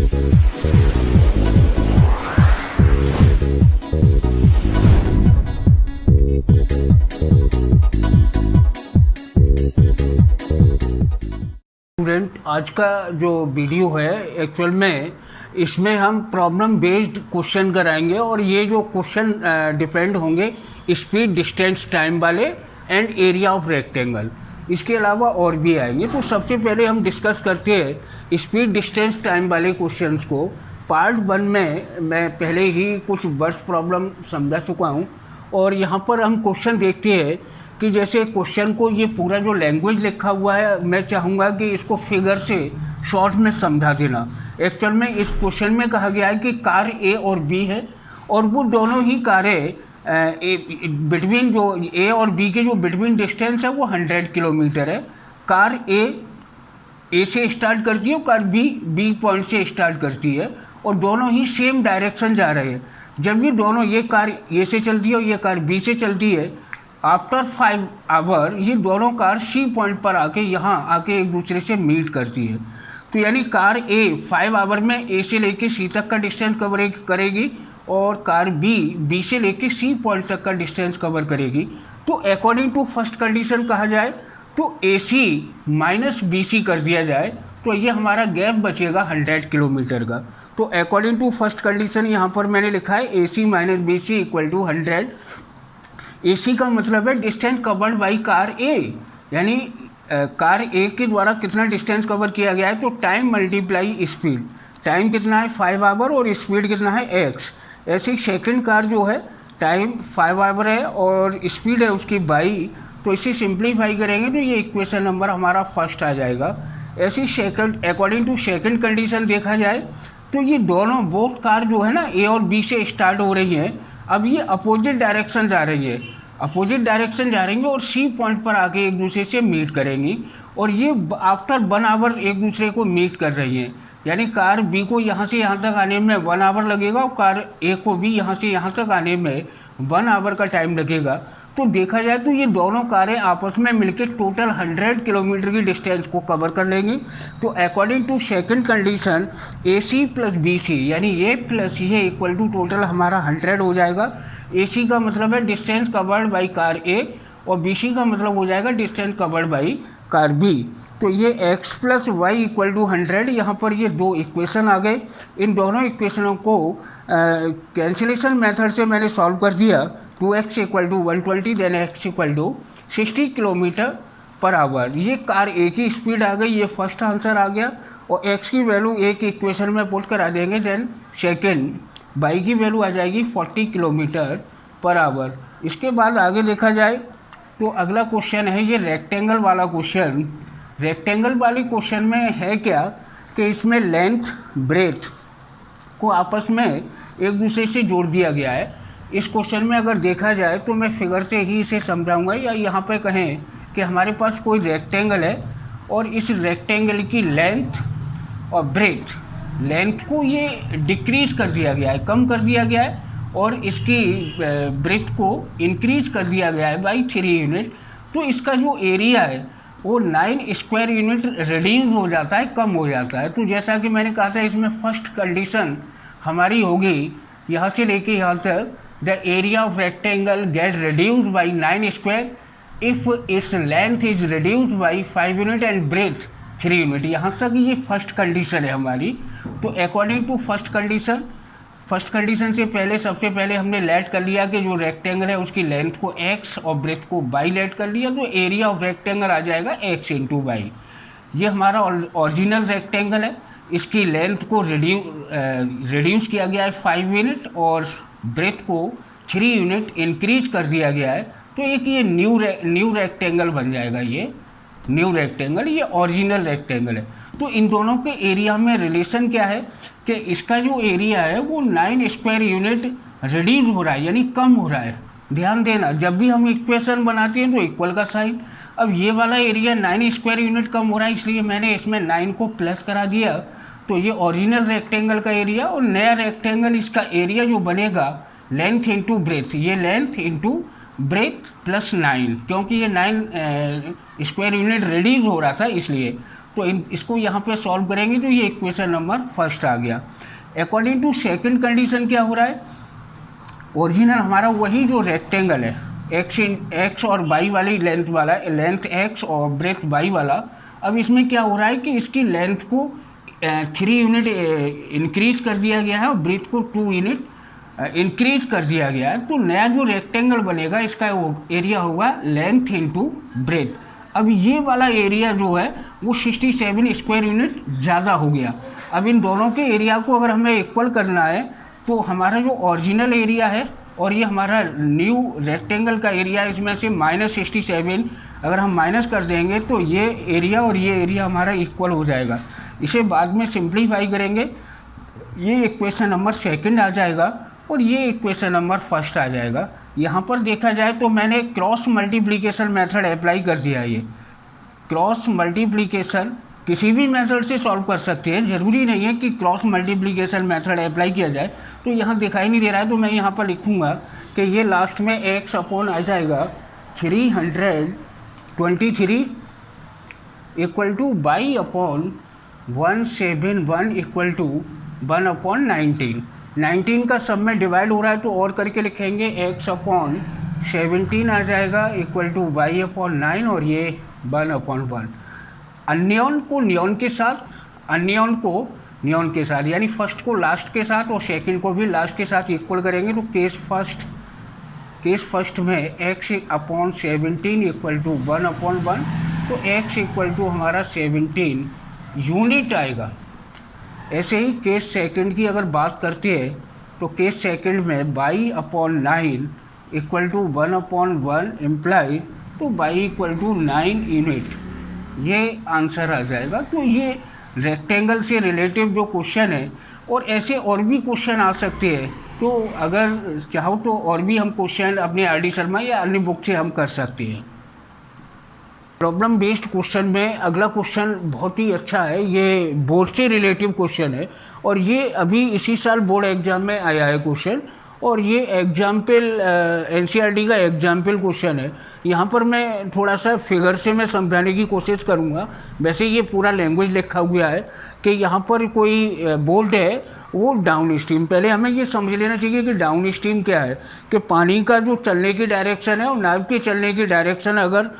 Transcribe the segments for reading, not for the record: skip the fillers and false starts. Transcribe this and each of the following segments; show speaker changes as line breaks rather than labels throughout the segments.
Student, आज का जो वीडियो है एक्चुअल में इसमें हम प्रॉब्लम बेस्ड क्वेश्चन कराएंगे और ये जो क्वेश्चन डिपेंड होंगे स्पीड, डिस्टेंस, टाइम वाले एंड एरिया ऑफ रेक्टेंगल। इसके अलावा और भी आएंगे। तो सबसे पहले हम डिस्कस करते हैं स्पीड, डिस्टेंस, टाइम वाले क्वेश्चंस को। पार्ट 1 में मैं पहले ही कुछ वर्ड्स प्रॉब्लम समझा चुका हूँ और यहाँ पर हम क्वेश्चन देखते हैं कि जैसे क्वेश्चन को ये पूरा जो लैंग्वेज लिखा हुआ है, मैं चाहूँगा कि इसको फिगर से शॉर्ट में समझा देना। एक्चुअल में इस क्वेश्चन में कहा गया है कि कार ए और बी है और वो दोनों ही कारें बिटवीन जो ए और बी के जो बिटवीन डिस्टेंस है वो 100 किलोमीटर है। कार ए से स्टार्ट करती है और कार बी पॉइंट से स्टार्ट करती है और दोनों ही सेम डायरेक्शन जा रहे हैं। जब ये दोनों, ये कार ए से चलती है और ये कार बी से चलती है, आफ्टर 5 आवर ये दोनों कार सी पॉइंट पर आके यहाँ आके एक दूसरे से मीट करती है। तो यानी कार ए 5 आवर में ए से लेके सी तक का डिस्टेंस कवर करेगी और कार बी से लेके सी पॉइंट तक का डिस्टेंस कवर करेगी। तो अकॉर्डिंग टू फर्स्ट कंडीशन कहा जाए तो ए सी माइनस बी सी कर दिया जाए तो ये हमारा गैप बचेगा 100 किलोमीटर का। तो अकॉर्डिंग टू फर्स्ट कंडीशन यहाँ पर मैंने लिखा है A C minus B C equal to 100। A सी का मतलब है distance covered by car A, यानी कार ए के द्वारा कितना डिस्टेंस कवर किया गया है। तो टाइम मल्टीप्लाई स्पीड, टाइम कितना है 5 आवर और स्पीड कितना है x। ऐसे सेकंड कार जो है टाइम 5 आवर है और स्पीड है उसकी बाई, तो इसे सिंप्लीफाई करेंगे तो ये इक्वेशन नंबर हमारा फर्स्ट आ जाएगा। ऐसी second, according to second condition देखा जाए तो ये दोनों बोथ कार जो है ना ए और बी से स्टार्ट हो रही हैं। अब ये अपोजिट डायरेक्शन जा रही है, अपोजिट डायरेक्शन जा रही है और सी पॉइंट पर आके एक दूसरे से मीट करेंगी और ये आफ्टर 1 आवर एक दूसरे को मीट कर रही हैं। यानी कार बी को यहाँ से यहाँ तक आने में 1 आवर लगेगा और कार ए को भी यहाँ से यहाँ तक आने में 1 आवर का टाइम लगेगा। तो देखा जाए तो ये दोनों कारें आपस में मिलकर टोटल 100 किलोमीटर की डिस्टेंस को कवर कर लेंगी। तो according to second condition a c plus b c यानी ए प्लस ये इक्वल टू टोटल हमारा 100 हो जाएगा। ए सी का मतलब है distance covered by car a और बी सी का मतलब हो जाएगा distance covered by car b. तो ये x plus y equal to 100, यहाँ पर ये दो इक्वेशन आ गए। इन दोनों इक्वेशनों को कैंसिलेशन मेथड से मैंने सॉल्व कर दिया। 2x equal to 120 then x equal to 60 kilometre per hour. ये कार ए की स्पीड आ गई, ये फर्स्ट आंसर आ गया और x की वैल्यू एक इक्वेशन में पुट करा देंगे। देन सेकेंड बाई की वैल्यू आ जाएगी 40 किलोमीटर पर आवर। इसके बाद आगे देखा जाए तो अगला क्वेश्चन है ये रेक्टेंगल वाला क्वेश्चन। रेक्टेंगल वाले क्वेश्चन में है क्या कि इसमें लेंथ ब्रेथ को आपस में एक दूसरे से जोड़ दिया गया है। इस क्वेश्चन में अगर देखा जाए तो मैं फिगर से ही इसे समझाऊंगा, या यहाँ पे कहें कि हमारे पास कोई रेक्टेंगल है और इस रेक्टेंगल की लेंथ और ब्रेथ, लेंथ को ये डिक्रीज कर दिया गया है, कम कर दिया गया है और इसकी ब्रेथ को इंक्रीज कर दिया गया है बाई 3 यूनिट। तो इसका जो एरिया है वो 9 स्क्वायर यूनिट रिड्यूस हो जाता है, कम हो जाता है। तो जैसा कि मैंने कहा था इसमें फर्स्ट कंडीशन हमारी होगी यहाँ से लेके यहाँ तक, the area of rectangle get reduced by 9 square if its length is reduced by 5 unit and breadth 3 unit. यहाँ तक ये फर्स्ट कंडीशन है हमारी। तो अकॉर्डिंग टू फर्स्ट कंडीशन से पहले सबसे पहले हमने लेट कर लिया कि जो रेक्टेंगल है उसकी लेंथ को x और ब्रेथ को बाई लेट कर लिया, तो एरिया ऑफ रेक्टेंगल आ जाएगा x इंटू बाई। ये हमारा ओरिजिनल रेक्टेंगल है, इसकी लेंथ को रिड्यूस किया गया है 5 यूनिट और ब्रेथ को 3 यूनिट इंक्रीज कर दिया गया है। तो एक ये न्यू रेक्टेंगल बन जाएगा। ये न्यू रेक्टेंगल, ये ओरिजिनल रेक्टेंगल है। तो इन दोनों के एरिया में रिलेशन क्या है कि इसका जो एरिया है वो 9 स्क्वायर यूनिट रिड्यूस हो रहा है, यानी कम हो रहा है। ध्यान देना, जब भी हम इक्वेशन बनाते हैं तो इक्वल का साइन। अब ये वाला एरिया 9 स्क्वायर यूनिट कम हो रहा है, इसलिए मैंने इसमें 9 को प्लस करा दिया। तो ये ओरिजिनल रेक्टेंगल का एरिया और नया रेक्टेंगल, इसका एरिया जो बनेगा लेंथ इंटू ब्रेथ, ये लेंथ इंटू ब्रेथ प्लस 9, क्योंकि ये 9 स्क्वायर यूनिट रिड्यूस हो रहा था इसलिए। तो इसको यहाँ पे सॉल्व करेंगे तो ये इक्वेशन नंबर फर्स्ट आ गया। अकॉर्डिंग टू सेकंड कंडीशन क्या हो रहा है, ओरिजिनल हमारा वही जो रेक्टेंगल है एक्स और वाई वाली लेंथ वाला, लेंथ एक्स और ब्रेथ वाई वाला, अब इसमें क्या हो रहा है कि इसकी लेंथ को 3 यूनिट इंक्रीज कर दिया गया है और ब्रेथ को 2 यूनिट इंक्रीज कर दिया गया है। तो नया जो रेक्टेंगल बनेगा इसका वो एरिया होगा लेंथ इनटू ब्रेथ। अब ये वाला एरिया जो है वो 67 स्क्वायर यूनिट ज़्यादा हो गया। अब इन दोनों के एरिया को अगर हमें इक्वल करना है तो हमारा जो ओरिजिनल एरिया है और ये हमारा न्यू रेक्टेंगल का एरिया, इसमें से -67 अगर हम माइनस कर देंगे तो ये एरिया और ये एरिया हमारा इक्वल हो जाएगा। इसे बाद में सिंप्लीफाई करेंगे, ये इक्वेशन नंबर सेकंड आ जाएगा और ये इक्वेशन नंबर फर्स्ट आ जाएगा। यहाँ पर देखा जाए तो मैंने क्रॉस मल्टीप्लिकेशन मेथड अप्लाई कर दिया है। ये क्रॉस मल्टीप्लिकेशन किसी भी मेथड से सॉल्व कर सकते हैं, ज़रूरी नहीं है कि क्रॉस मल्टीप्लिकेशन मेथड अप्लाई किया जाए। तो यहाँ दिखाई नहीं दे रहा है तो मैं यहाँ पर लिखूँगा कि ये लास्ट में x अपॉन आ जाएगा 323 equal to y upon 171 equal to 1/19। 19 का सब में डिवाइड हो रहा है तो और करके लिखेंगे x अपॉन 17 आ जाएगा इक्वल टू y अपॉन 9 और ये 1/1। अन्योन को न्योन के साथ, अन्योन को न्योन के साथ, यानी फर्स्ट को लास्ट के साथ और सेकंड को भी लास्ट के साथ इक्वल करेंगे तो केस फर्स्ट में x अपॉन 17 इक्वल टू 1/1, तो x इक्वल टू हमारा 17 यूनिट आएगा। ऐसे ही केस सेकंड की अगर बात करते हैं तो केस सेकंड में y upon 9 equal to 1/1 imply, तो y इक्वल टू 9 यूनिट, ये आंसर आ जाएगा। तो ये रेक्टेंगल से रिलेटिव जो क्वेश्चन है, और ऐसे और भी क्वेश्चन आ सकते हैं। तो अगर चाहो तो और भी हम क्वेश्चन अपने RD शर्मा या अन्य बुक से हम कर सकते हैं। प्रॉब्लम बेस्ड क्वेश्चन में अगला क्वेश्चन बहुत ही अच्छा है, ये बोर्ड से रिलेटिव क्वेश्चन है और ये अभी इसी साल बोर्ड एग्ज़ाम में आया है क्वेश्चन, और ये एग्जाम्पल NCERT का एग्जाम्पल क्वेश्चन है। यहाँ पर मैं थोड़ा सा फिगर से मैं समझाने की कोशिश करूँगा। वैसे ये पूरा लैंग्वेज लिखा हुआ है कि यहाँ पर कोई बोल्ट है वो डाउन स्ट्रीम, पहले हमें ये समझ लेना चाहिए कि डाउन स्ट्रीम क्या है, कि पानी का जो चलने की डायरेक्शन है और नाव के चलने की डायरेक्शन अगर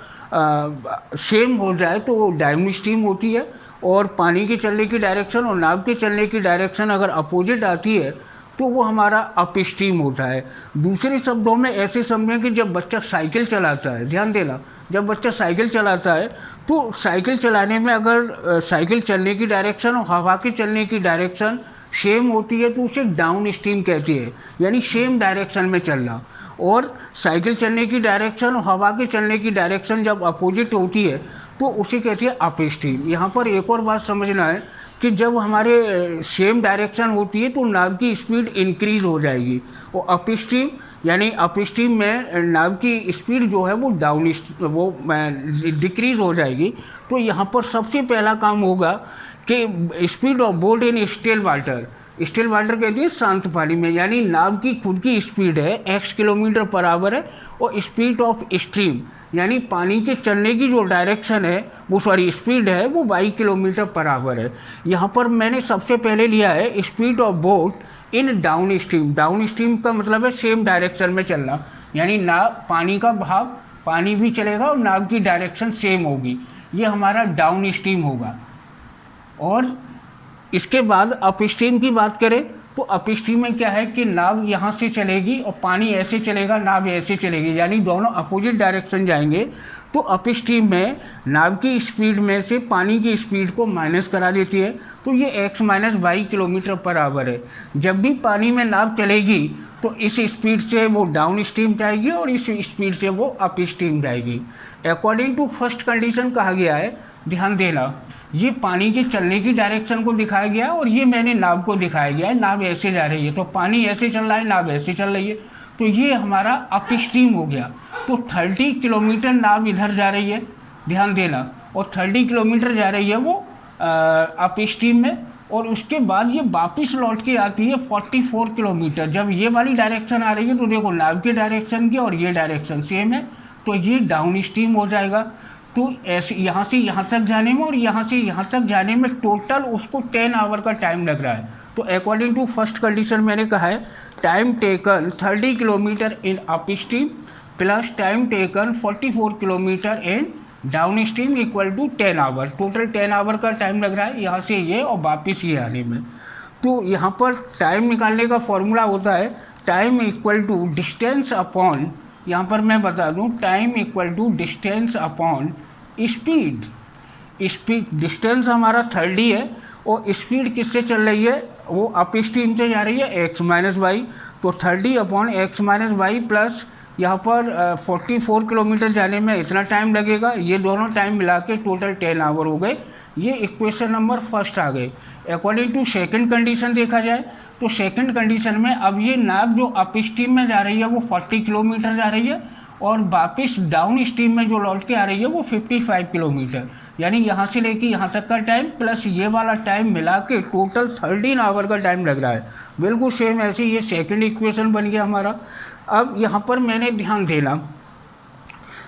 सेम हो जाए तो वो डाउन स्ट्रीम होती है, और पानी के चलने की डायरेक्शन और नाव के चलने की डायरेक्शन अगर अपोजिट आती है तो वो हमारा अप स्ट्रीम होता है। दूसरे शब्दों में ऐसे समझें कि जब बच्चा साइकिल चलाता है, ध्यान देना, जब बच्चा साइकिल चलाता है तो साइकिल चलाने में अगर साइकिल चलने की डायरेक्शन और हवा के चलने की डायरेक्शन सेम होती है तो उसे डाउन स्ट्रीम कहती है, यानी सेम डायरेक्शन में चलना। और साइकिल चलने की डायरेक्शन और हवा के चलने की डायरेक्शन जब अपोजिट होती है तो उसे कहती है अप स्ट्रीम। यहाँ पर एक और बात समझना है कि जब हमारे सेम डायरेक्शन होती है तो नाव की स्पीड इंक्रीज हो जाएगी, और अप स्ट्रीम यानी अप स्ट्रीम में नाव की स्पीड जो है वो डिक्रीज हो जाएगी। तो यहाँ पर सबसे पहला काम होगा कि speed of boat in still water, still water कहती है शांत पानी में, यानी नाव की खुद की स्पीड है x किलोमीटर पर आवर है, और स्पीड ऑफ स्ट्रीम यानी पानी के चलने की जो डायरेक्शन है वो स्पीड है वो y किलोमीटर पर आवर है। यहाँ पर मैंने सबसे पहले लिया है speed of boat in down stream. Down stream का मतलब है सेम डायरेक्शन में चलना, यानी नाव पानी का भाव, पानी भी चलेगा और नाव की डायरेक्शन सेम होगी, ये हमारा डाउन स्ट्रीम होगा। और इसके बाद अप स्ट्रीम की बात करें तो अप स्ट्रीम में क्या है कि नाव यहाँ से चलेगी और पानी ऐसे चलेगा, नाव ऐसे चलेगी, यानी दोनों अपोजिट डायरेक्शन जाएंगे। तो अप स्ट्रीम में नाव की स्पीड में से पानी की स्पीड को माइनस करा देती है, तो ये x minus y kilometre per our है। जब भी पानी में नाव चलेगी तो इस स्पीड से वो डाउन स्ट्रीम जाएगी और इस स्पीड से वो अप स्ट्रीम जाएगी। अकॉर्डिंग टू फर्स्ट कंडीशन कहा गया है, ध्यान देना, ये पानी के चलने की डायरेक्शन को दिखाया गया है और ये मैंने नाव को दिखाया गया है, नाव ऐसे जा रही है तो पानी ऐसे चल रहा है, नाव ऐसे चल रही है, तो ये हमारा अप स्ट्रीम हो गया। तो 30 किलोमीटर नाव इधर जा रही है, ध्यान देना, और 30 किलोमीटर जा रही है वो अप स्ट्रीम में, और उसके बाद ये वापस लौट के आती है 44 किलोमीटर। जब ये वाली डायरेक्शन आ रही है तो देखो नाव की डायरेक्शन की और ये डायरेक्शन सेम है, तो ये डाउन स्ट्रीम हो जाएगा। तो ऐसे यहाँ से यहाँ तक जाने में और यहाँ से यहाँ तक जाने में टोटल उसको 10 आवर का टाइम लग रहा है। तो अकॉर्डिंग टू फर्स्ट कंडीशन मैंने कहा है time taken 30 kilometre in upstream plus time taken 44 kilometre in downstream equal to 10 hour. Total 10 hour का टाइम लग रहा है यहाँ से ये और वापस ये आने में। तो यहाँ पर टाइम निकालने का फॉर्मूला होता है time equal to distance upon, यहाँ पर मैं बता दूँ, time equal to distance upon speed. Speed distance हमारा 30 है और स्पीड किससे चल रही है, वो अप स्ट्रीम से जा रही है x माइनस वाई। तो 30 upon x minus y plus यहाँ पर 44 किलोमीटर जाने में इतना टाइम लगेगा। ये दोनों टाइम मिला के टोटल 10 आवर हो गए। ये इक्वेशन नंबर फर्स्ट आ गए। अकॉर्डिंग टू सेकंड कंडीशन देखा जाए तो सेकंड कंडीशन में अब ये नाव जो अप स्ट्रीम में जा रही है वो 40 किलोमीटर जा रही है और वापस डाउन स्ट्रीम में जो लौट के आ रही है वो 55 किलोमीटर, यानी यहाँ से लेके यहाँ तक का टाइम प्लस ये वाला टाइम मिला के टोटल 13 आवर का टाइम लग रहा है। बिल्कुल सेम ऐसे ये सेकंड इक्वेशन बन गया हमारा। अब यहाँ पर मैंने ध्यान देना,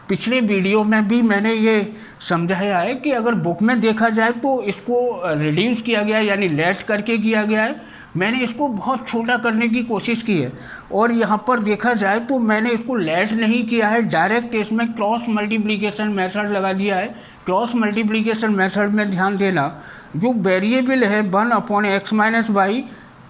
पिछले वीडियो में भी मैंने ये समझाया है कि अगर बुक में देखा जाए तो इसको रिड्यूस किया गया है यानी लेट करके किया गया है। मैंने इसको बहुत छोटा करने की कोशिश की है और यहाँ पर देखा जाए तो मैंने इसको लेट नहीं किया है, डायरेक्ट इसमें क्रॉस मल्टीप्लिकेशन मेथड लगा दिया है। क्रॉस मल्टीप्लिकेशन मेथड में ध्यान देना, जो वेरिएबल है 1 upon x minus y,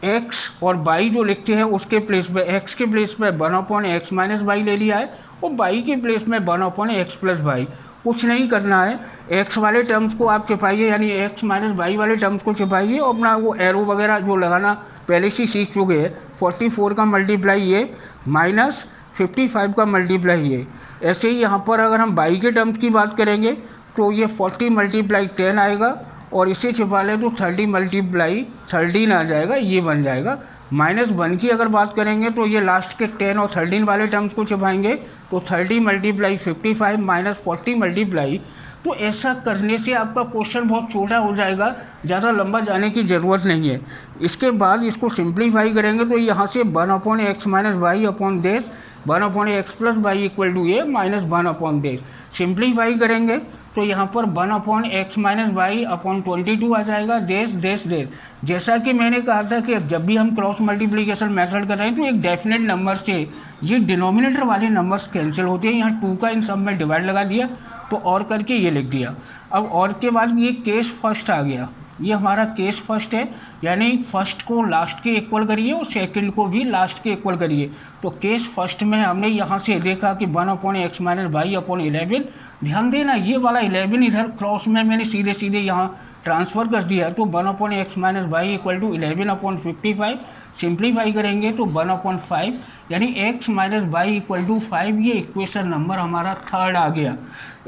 x और वाई जो लिखते हैं उसके प्लेस पे एक्स के प्लेस पे 1 अपॉन एक्स माइनस वाई ले लिया है और वाई के प्लेस में 1 अपॉन एक्स प्लस वाई। कुछ नहीं करना है, एक्स वाले टर्म्स को आप छिपाइए यानी एक्स माइनस वाई वाले टर्म्स को छिपाइए और अपना वो एरो वगैरह जो लगाना पहले से सीख चुके हैं। 44 का मल्टीप्लाई ये माइनस 55 का मल्टीप्लाई ये। ऐसे ही यहाँ पर अगर हम वाई के टर्म्स की बात करेंगे तो ये 40 मल्टीप्लाई 10 आएगा और इसे छिपा ले तो 30 मल्टीप्लाई 13 आ जाएगा, ये बन जाएगा। -1 की अगर बात करेंगे तो ये लास्ट के 10 और 13 वाले टर्म्स को छिपाएंगे तो 30 मल्टीप्लाई 55 माइनस 40 मल्टीप्लाई। तो ऐसा करने से आपका क्वेश्चन बहुत छोटा हो जाएगा, ज़्यादा लंबा जाने की ज़रूरत नहीं है। इसके बाद इसको सिंप्लीफाई करेंगे तो यहाँ से 1 upon x minus y upon देश 1 upon x plus y equal to a minus 1 upon देश। सिंप्लीफाई करेंगे तो यहाँ पर 1 upon x minus y upon 22 आ जाएगा, देश देश देश। जैसा कि मैंने कहा था कि जब भी हम क्रॉस मल्टीप्लिकेशन मेथड कर रहे हैं तो एक डेफिनेट नंबर से ये डिनोमिनेटर वाले नंबर्स कैंसिल होते हैं। यहाँ 2 का इन सब में डिवाइड लगा दिया तो और करके ये लिख दिया। अब और के बाद ये केस फर्स्ट आ गया, ये हमारा केस फर्स्ट है यानी फर्स्ट को लास्ट के इक्वल करिए और सेकंड को भी लास्ट के इक्वल करिए। तो केस फर्स्ट में हमने यहाँ से देखा कि 1 upon x minus y upon 11। ध्यान देना ये वाला 11 इधर क्रॉस में मैंने सीधे सीधे यहाँ ट्रांसफ़र कर दिया तो 1 upon x minus y equal to 11 upon 55। Simplify करेंगे तो 1 अपॉन 5 यानी x minus y equal to 5। ये इक्वेशन नंबर हमारा थर्ड आ गया।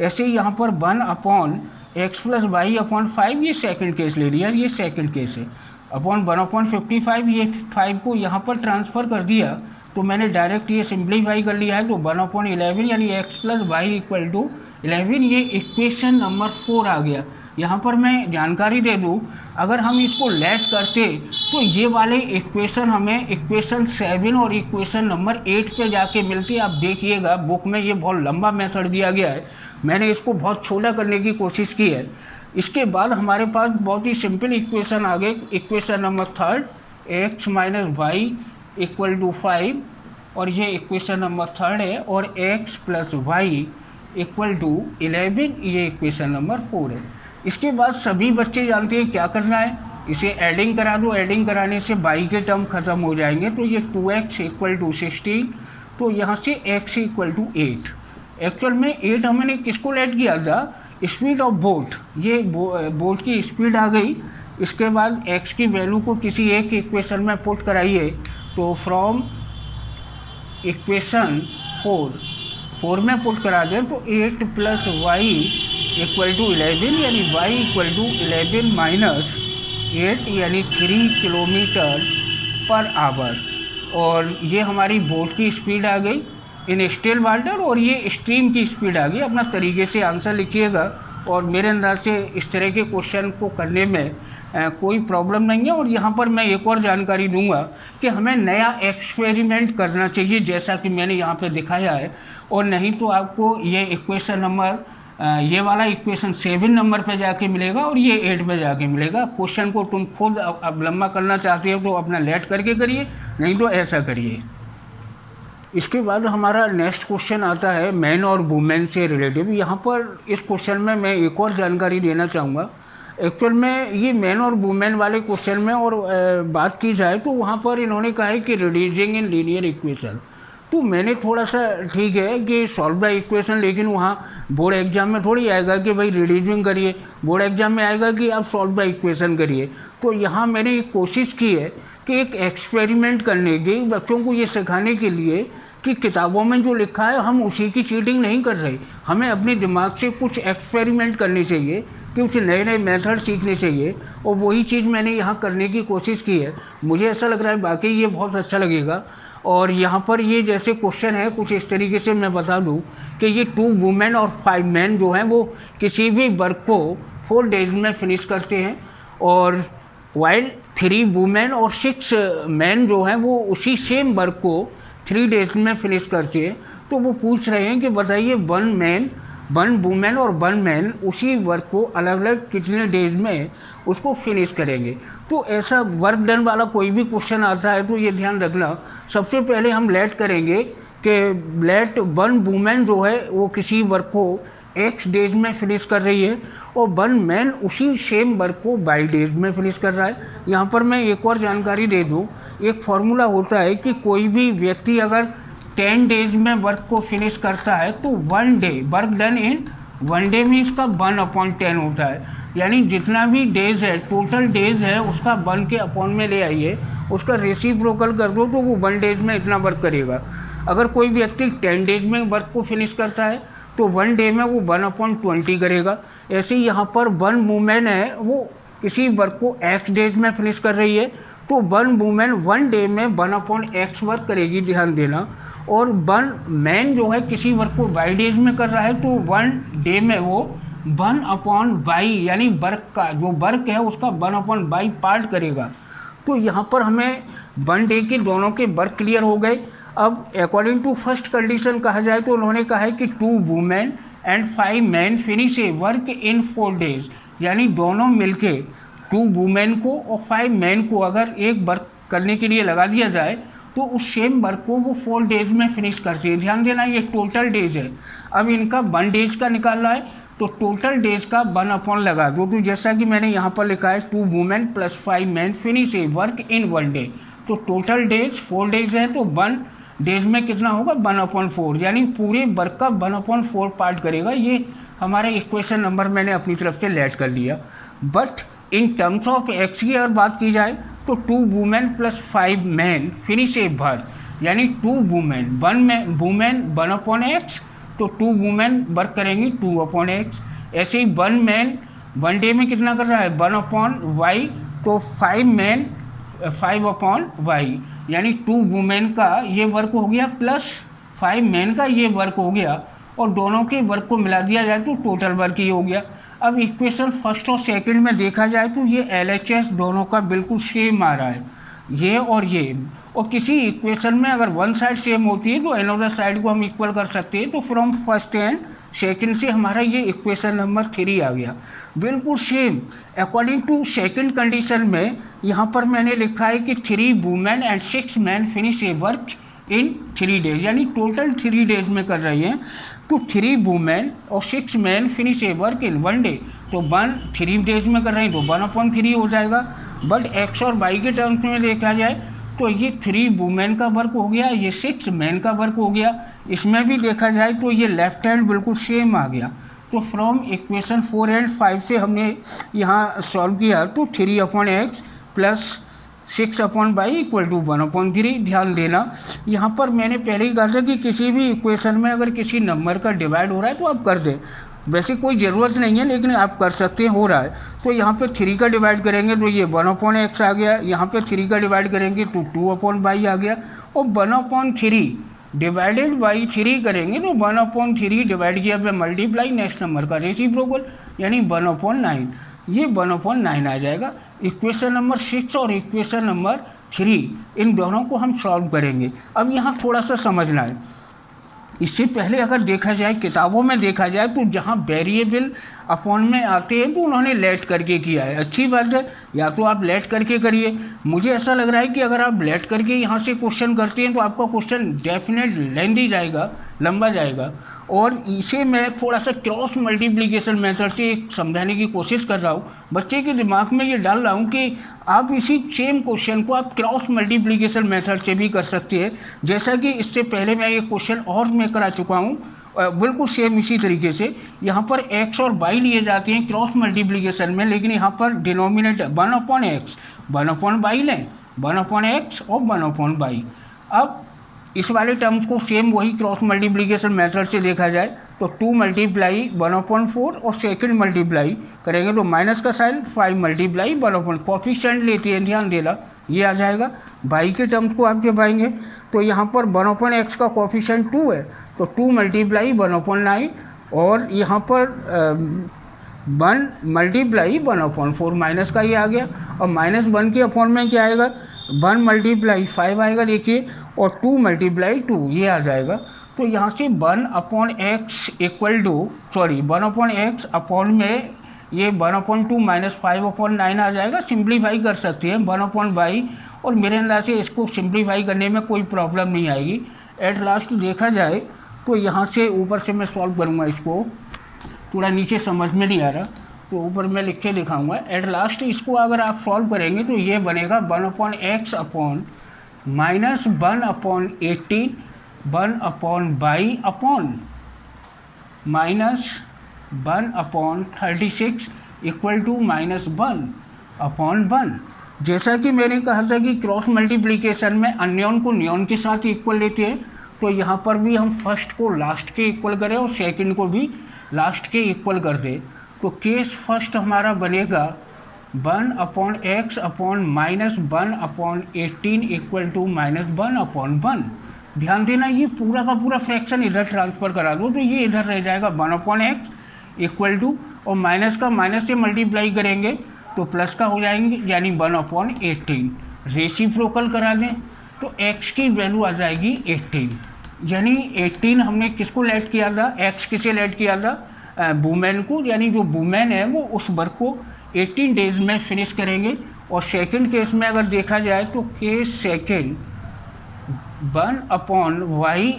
ऐसे ही यहाँ पर 1 upon x plus y upon 5 ये सेकंड केस ले लिया, ये सेकंड केस है। अपॉन 1 अपॉन 55 ये 5 को यहाँ पर ट्रांसफ़र कर दिया तो मैंने डायरेक्ट ये सिंप्लीफाई कर लिया है तो 1 अपॉन 11 यानी x plus y equal to 11। ये इक्वेशन नंबर 4 आ गया। यहाँ पर मैं जानकारी दे दूँ, अगर हम इसको लेट करते तो ये वाले इक्वेशन हमें इक्वेशन 7 और इक्वेशन नंबर 8 पे जाके मिलती है। आप देखिएगा बुक में ये बहुत लंबा मेथड दिया गया है, मैंने इसको बहुत छोटा करने की कोशिश की है। इसके बाद हमारे पास बहुत ही सिंपल इक्वेशन आ गए, equation number third x minus y equal to 5 और ये इक्वेशन नंबर थर्ड है और x plus y equal to 11 ये इक्वेशन नंबर 4 है। इसके बाद सभी बच्चे जानते हैं क्या करना है, इसे एडिंग करा दो। एडिंग कराने से वाई के टर्म ख़त्म हो जाएंगे तो ये 2x इक्वल टू 16 तो यहाँ से x इक्वल टू 8। एक्चुअल में 8 हमने किसको लेट किया था, स्पीड ऑफ बोट, ये बोट की स्पीड आ गई। इसके बाद x की वैल्यू को किसी एक इक्वेशन में पुट कराइए तो फ्रॉम इक्वेशन 4 में पुट करा दें तो 8 प्लस वाई इक्वल टू 11 यानी y इक्वल टू 11 माइनस 8 यानी 3 किलोमीटर पर आवर। और ये हमारी बोट की स्पीड आ गई इन स्टिल वाटर और ये स्ट्रीम की स्पीड आ गई। अपना तरीके से आंसर लिखिएगा और मेरे अंदाज से इस तरह के क्वेश्चन को करने में कोई प्रॉब्लम नहीं है। और यहाँ पर मैं एक और जानकारी दूंगा कि हमें नया एक्सपेरिमेंट करना चाहिए जैसा कि मैंने यहाँ पे दिखाया है, और नहीं तो आपको ये इक्वेशन नंबर ये वाला इक्वेशन 7 नंबर पे जाके मिलेगा और ये 8 पे जाके मिलेगा। क्वेश्चन को तुम खुद अब लंबा करना चाहते हो तो अपना लेट करके करिए, नहीं तो ऐसा करिए। इसके बाद हमारा नेक्स्ट क्वेश्चन आता है मैन और वुमेन से रिलेटिव। यहाँ पर इस क्वेश्चन में मैं एक और जानकारी देना चाहूँगा। एक्चुअल में ये मैन और वुमेन वाले क्वेश्चन में और बात की जाए तो वहाँ पर इन्होंने कहा है कि रिड्यूसिंग इन लीनियर इक्वेशन। तो मैंने थोड़ा सा ठीक है कि सॉल्व द इक्वेशन, लेकिन वहाँ बोर्ड एग्जाम में थोड़ी आएगा कि भाई रिड्यूसिंग करिए, बोर्ड एग्जाम में आएगा कि आप सॉल्व द इक्वेशन करिए। तो यहाँ मैंने एक कोशिश की है कि एक एक्सपेरिमेंट करने की, बच्चों को ये सिखाने के लिए कि किताबों में जो लिखा है हम उसी की चीटिंग नहीं कर रहे, हमें अपने दिमाग से कुछ एक्सपेरिमेंट करने चाहिए, कुछ नए नए मेथड सीखने चाहिए, और वही चीज़ मैंने यहाँ करने की कोशिश की है। मुझे ऐसा लग रहा है बाकी ये बहुत अच्छा लगेगा। और यहाँ पर ये जैसे क्वेश्चन है कुछ इस तरीके से मैं बता दूँ कि ये 2 वुमेन और 5 मैन जो हैं वो किसी भी वर्क को 4 डेज में फिनिश करते हैं, और वाइल 3 वुमेन और 6 मैन जो हैं वो उसी सेम वर्क को 3 डेज में फिनिश करते हैं। तो वो पूछ रहे हैं कि बताइए 1 वुमेन और 1 मैन उसी वर्क को अलग अलग कितने डेज में उसको फिनिश करेंगे। तो ऐसा वर्क डन वाला कोई भी क्वेश्चन आता है तो ये ध्यान रखना, सबसे पहले हम लेट करेंगे कि लेट 1 वुमेन जो है वो किसी वर्क को x डेज में फिनिश कर रही है और 1 मैन उसी सेम वर्क को y डेज में फिनिश कर रहा है। यहाँ पर मैं एक और जानकारी दे दूँ, एक फार्मूला होता है कि कोई भी व्यक्ति अगर 10 डेज में वर्क को फिनिश करता है तो 1 day work done in 1 day में इसका 1/10 होता है, यानी जितना भी डेज है टोटल डेज है उसका 1 के अपॉन में ले आइए, उसका रेसिप्रोकल कर दो तो वो 1 डेज में इतना वर्क करेगा। अगर कोई व्यक्ति 10 डेज में वर्क को फिनिश करता है तो 1 डे में वो 1/20 करेगा। ऐसे ही यहाँ पर 1 वुमेन है वो किसी वर्क को x डेज में फिनिश कर रही है तो 1 वुमेन 1 डे में 1/x वर्क करेगी, ध्यान देना। और 1 मैन जो है किसी वर्क को y डेज में कर रहा है तो 1 डे में वो 1/y यानी वर्क का जो वर्क है उसका 1/y पार्ट करेगा। तो यहाँ पर हमें 1 डे के दोनों के वर्क क्लियर हो गए। अब अकॉर्डिंग टू फर्स्ट कंडीशन कहा जाए तो उन्होंने कहा है कि 2 women and 5 man finish a work in 4 days, यानी दोनों मिलके 2 वुमेन को और 5 मैन को अगर एक वर्क करने के लिए लगा दिया जाए तो उस सेम वर्क को वो 4 डेज में फिनिश करते हैं। ध्यान देना ये टोटल डेज है। अब इनका 1 डेज का निकालना है तो टोटल डेज का 1/, लगा दो। तो जैसा कि मैंने यहाँ पर लिखा है 2 women plus 5 man finish a work in 1 day, तो टोटल डेज 4 डेज है तो 1 डेज में कितना होगा 1/4, यानी पूरे वर्क का 1/4 पार्ट करेगा। ये हमारा इक्वेशन नंबर मैंने अपनी तरफ से लेट कर लिया। But in terms of x की अगर बात की जाए तो 2 women plus 5 man finish a work, यानी 2 वुमेन 1/x तो 2 वुमेन वर्क करेंगी 2/x। ऐसे ही 1 मैन 1 डे में कितना कर रहा है 1/y, तो 5 मैन 5/y, यानी 2 वुमेन का ये वर्क हो गया प्लस 5 मैन का ये वर्क हो गया, और दोनों के वर्क को मिला दिया जाए तो टोटल वर्क ही हो गया। अब इक्वेशन फर्स्ट और सेकंड में देखा जाए तो ये LHS दोनों का बिल्कुल सेम आ रहा है, ये और ये। और किसी इक्वेशन में अगर वन साइड सेम होती है तो अनदर साइड को हम इक्वल कर सकते हैं। तो फ्रॉम फर्स्ट एंड सेकंड से हमारा ये इक्वेशन नंबर 3 आ गया, बिल्कुल same. According to second condition में यहाँ पर मैंने लिखा है कि 3 women and 6 man finish a work in 3 days, यानी टोटल 3 डेज में कर रही हैं। तो 3 वुमेन और 6 man finish a work in 1 day, तो 3 डेज में कर रहे हैं तो 1/3 हो जाएगा। बट x और y के टर्म्स में देखा जाए तो ये 3 वुमेन का वर्क हो गया, ये 6 मैन का वर्क हो गया। इसमें भी देखा जाए तो ये लेफ्ट हैंड बिल्कुल सेम आ गया। तो फ्रॉम इक्वेशन 4 एंड 5 से हमने यहाँ सॉल्व किया तो 3/x plus 6/y equal to 1/3। ध्यान देना यहाँ पर मैंने पहले ही कहा था कि किसी भी इक्वेशन में अगर किसी नंबर का डिवाइड हो रहा है तो आप कर दें, वैसे कोई ज़रूरत नहीं है लेकिन आप कर सकते हैं, हो रहा है। तो यहाँ पे 3 का डिवाइड करेंगे तो ये 1/x आ गया, यहाँ पे 3 का डिवाइड करेंगे तो 2/y आ गया, और 1/3 डिवाइडेड बाई 3 करेंगे तो 1/3 डिवाइड किया पे मल्टीप्लाई नेक्स्ट नंबर का रेसिप्रोकल, यानी 1/9, ये 1/9 आ जाएगा। इक्वेशन नंबर 6 और इक्वेशन नंबर 3 इन दोनों को हम सॉल्व करेंगे। अब यहाँ थोड़ा सा समझना है, इससे पहले अगर देखा जाए, किताबों में देखा जाए, तो जहाँ वेरिएबल अपॉन में आते हैं तो उन्होंने लेट करके किया है। अच्छी बात है, या तो आप लेट करके करिए। मुझे ऐसा लग रहा है कि अगर आप लेट करके यहाँ से क्वेश्चन करते हैं तो आपका क्वेश्चन डेफिनेट लेंदी जाएगा, लंबा जाएगा। और इसे मैं थोड़ा सा क्रॉस मल्टीप्लिकेशन मेथड से समझाने की कोशिश कर रहा हूँ, बच्चे के दिमाग में ये डाल रहा हूँ कि आप इसी सेम क्वेश्चन को आप क्रॉस मल्टीप्लिकेशन मेथड से भी कर सकते हैं। जैसा कि इससे पहले मैं ये क्वेश्चन और मैं करा चुका हूँ, बिल्कुल सेम इसी तरीके से। यहाँ पर x और y लिए जाते हैं क्रॉस मल्टीप्लिकेशन में, लेकिन यहाँ पर डिनोमिनेटर 1/x 1/y लें, 1/x और 1/y। अब इस वाले टर्म्स को सेम वही क्रॉस मल्टीप्लिकेशन मेथड से देखा जाए तो 2 मल्टीप्लाई 1/4 और सेकंड मल्टीप्लाई करेंगे तो माइनस का साइन 5 मल्टीप्लाई 1/, कोफिशिएंट लेते हैं, ध्यान देना, ये आ जाएगा। बाई के टर्म्स को आप जब आएंगे तो यहाँ पर 1/x का कोफिशिएंट 2 है तो 2 मल्टीप्लाई 1/9 और यहाँ पर 1 मल्टीप्लाई 1/4 माइनस का ये आ गया। और -1 के अपॉन में क्या आएगा, 1 मल्टीप्लाई 5 आएगा देखिए, और 2 मल्टीप्लाई 2 ये आ जाएगा। तो यहाँ से 1/x equal to 1/x upon में ये 1/2 माइनस 5/9 आ जाएगा। सिंप्लीफाई कर सकते हैं 1/y, और मेरे अंदाज से इसको सिंप्लीफाई करने में कोई प्रॉब्लम नहीं आएगी। एट लास्ट देखा जाए तो यहाँ से ऊपर से मैं सॉल्व करूँगा, इसको थोड़ा नीचे समझ में नहीं आ रहा तो ऊपर मैं लिख के दिखाऊँगा। एट लास्ट इसको अगर आप सॉल्व करेंगे तो ये बनेगा 1/x upon minus 1/18 1/y upon minus 1/36 equal to -1/1। जैसा कि मैंने कहा था कि क्रॉस मल्टीप्लिकेशन में अननोन को न्योन के साथ इक्वल लेते हैं, तो यहाँ पर भी हम फर्स्ट को लास्ट के इक्वल करें और सेकंड को भी लास्ट के इक्वल कर दें। तो केस फर्स्ट हमारा बनेगा 1/x upon minus 1/18 equal to -1/1। ध्यान देना, ये पूरा का पूरा फ्रैक्शन इधर ट्रांसफ़र करा दो तो ये इधर रह जाएगा 1/x इक्वल टू, और माइनस का माइनस से मल्टीप्लाई करेंगे तो प्लस का हो जाएंगे, यानी 1/18। रेसिप्रोकल करा दें तो x की वैल्यू आ जाएगी 18, यानी 18 हमने किसको लेट किया था, x किसे लेट किया था, वुमेन को, यानी जो वुमेन है वो उस वर्क को 18 डेज में फिनिश करेंगे। और सेकंड केस में अगर देखा जाए तो केस सेकंड 1/y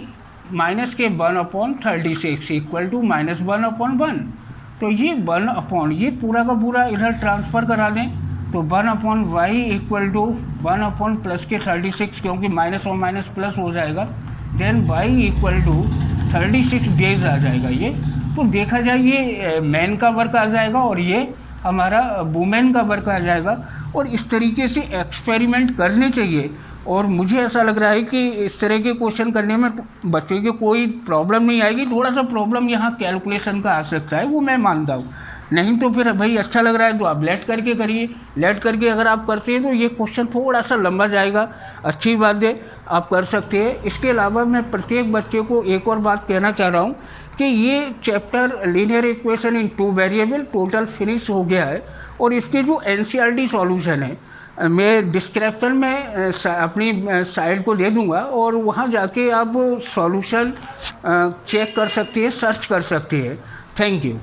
माइनस के 1/36 इक्वल टू -1/1। तो ये 1 ये पूरा का पूरा इधर ट्रांसफ़र करा दें तो 1/y इक्वल टू 1 प्लस के 36, क्योंकि माइनस और माइनस प्लस हो जाएगा, then y equal to 36 days आ जाएगा ये। तो देखा जाए ये मैन का वर्क आ जाएगा और ये हमारा वुमेन का वर्क आ जाएगा। और इस तरीके से एक्सपेरिमेंट करने चाहिए, और मुझे ऐसा लग रहा है कि इस तरह के क्वेश्चन करने में बच्चों के कोई प्रॉब्लम नहीं आएगी। थोड़ा सा प्रॉब्लम यहाँ कैलकुलेशन का आ सकता है, वो मैं मानता हूँ, नहीं तो फिर भाई अच्छा लग रहा है तो आप लेट करके करिए। लेट करके अगर आप करते हैं तो ये क्वेश्चन थोड़ा सा लंबा जाएगा, अच्छी बात है, आप कर सकते हैं। इसके अलावा मैं प्रत्येक बच्चे को एक और बात कहना चाह रहा हूँ कि ये chapter linear equation in 2 variable total finish हो गया है, और इसके जो NCERT सॉल्यूशन है मैं डिस्क्रिप्शन में अपनी साइट को दे दूंगा, और वहाँ जाके आप सॉल्यूशन चेक कर सकते हैं, सर्च कर सकते हैं। Thank you.